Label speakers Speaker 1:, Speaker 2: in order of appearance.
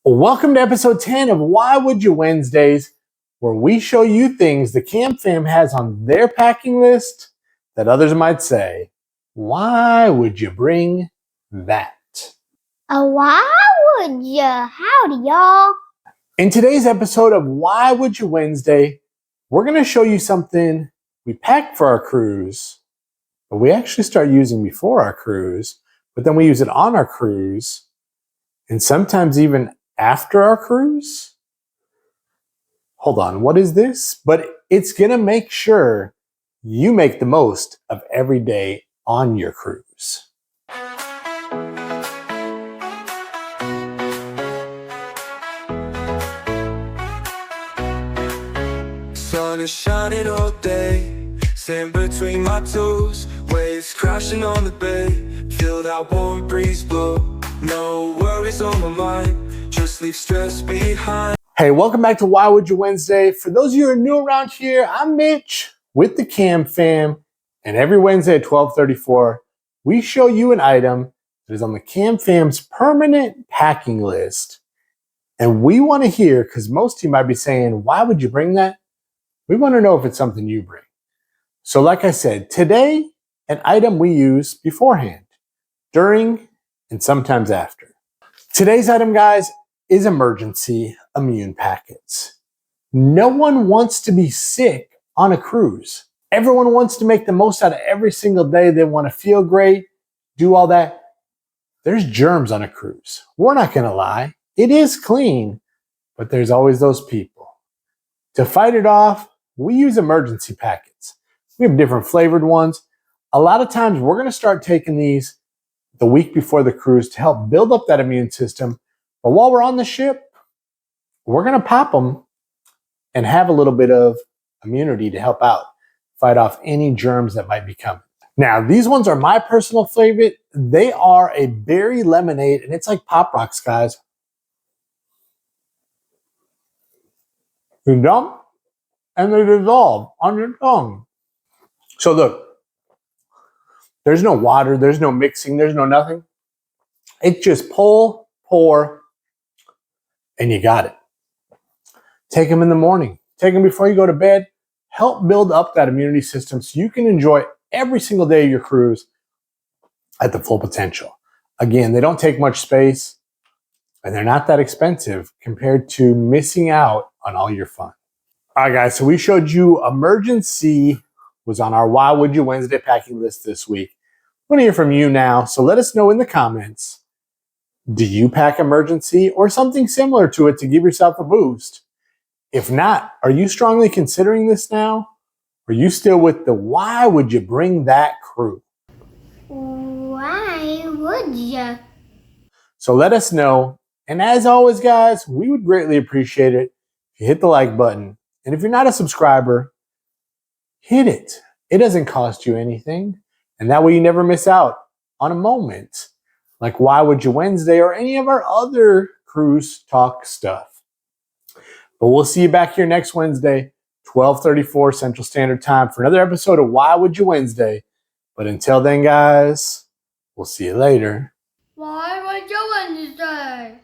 Speaker 1: Welcome to episode 10 of Why Would You Wednesdays, where we show you things the KAM Fam has on their packing list that others might say, why would you bring that?
Speaker 2: Why would ya? Howdy, y'all.
Speaker 1: In today's episode of Why Would You Wednesday, we're going to show you something we packed for our cruise, but we actually start using before our cruise, but then we use it on our cruise, and sometimes even after our cruise? Hold on, what is this? But it's gonna make sure you make the most of every day on your cruise.
Speaker 3: Sun is shining all day, sand between my toes, waves crashing on the bay, feel that warm breeze blow, no worries on my mind. Just leave stress behind.
Speaker 1: Hey, welcome back to Why Would You Wednesday. For those of you who are new around here, I'm Mitch with the KAM Fam, and every Wednesday at 12:34, we show you an item that is on the KAM Fam's permanent packing list. And we want to hear, because most of you might be saying, why would you bring that? We want to know if it's something you bring. So like I said, today, an item we use beforehand, during, and sometimes after. Today's item, guys, is emergency immune packets. No one wants to be sick on a cruise. Everyone wants to make the most out of every single day. They want to feel great, do all that. There's germs on a cruise. We're not going to lie. It is clean, but there's always those people. To fight it off, we use emergency packets. We have different flavored ones. A lot of times we're going to start taking these the week before the cruise to help build up that immune system. But while we're on the ship, we're going to pop them and have a little bit of immunity to help out, fight off any germs that might be coming. Now, these ones are my personal favorite. They are a berry lemonade, and it's like Pop Rocks, guys. You dump, and they dissolve on your tongue. So look, there's no water, there's no mixing, there's no nothing. It's just pull, pour, and you got it. Take them in the morning. Take them before you go to bed. Help build up that immunity system so you can enjoy every single day of your cruise at the full potential. Again, they don't take much space, and they're not that expensive compared to missing out on all your fun. All right, guys, so we showed you emergency was on our Why Would You Wednesday packing list this week. I want to hear from you now, so let us know in the comments. Do you pack emergency or something similar to it to give yourself a boost? If not, are you strongly considering this now? Or are you still with the why would you bring that crew?
Speaker 2: Why would ya?
Speaker 1: So let us know. And as always, guys, we would greatly appreciate it if you hit the like button. And if you're not a subscriber, hit it. It doesn't cost you anything. And that way you never miss out on a moment like Why Would You Wednesday or any of our other cruise talk stuff. But we'll see you back here next Wednesday, 12:34 Central Standard Time for another episode of Why Would You Wednesday. But until then, guys, we'll see you later.
Speaker 2: Why would you Wednesday?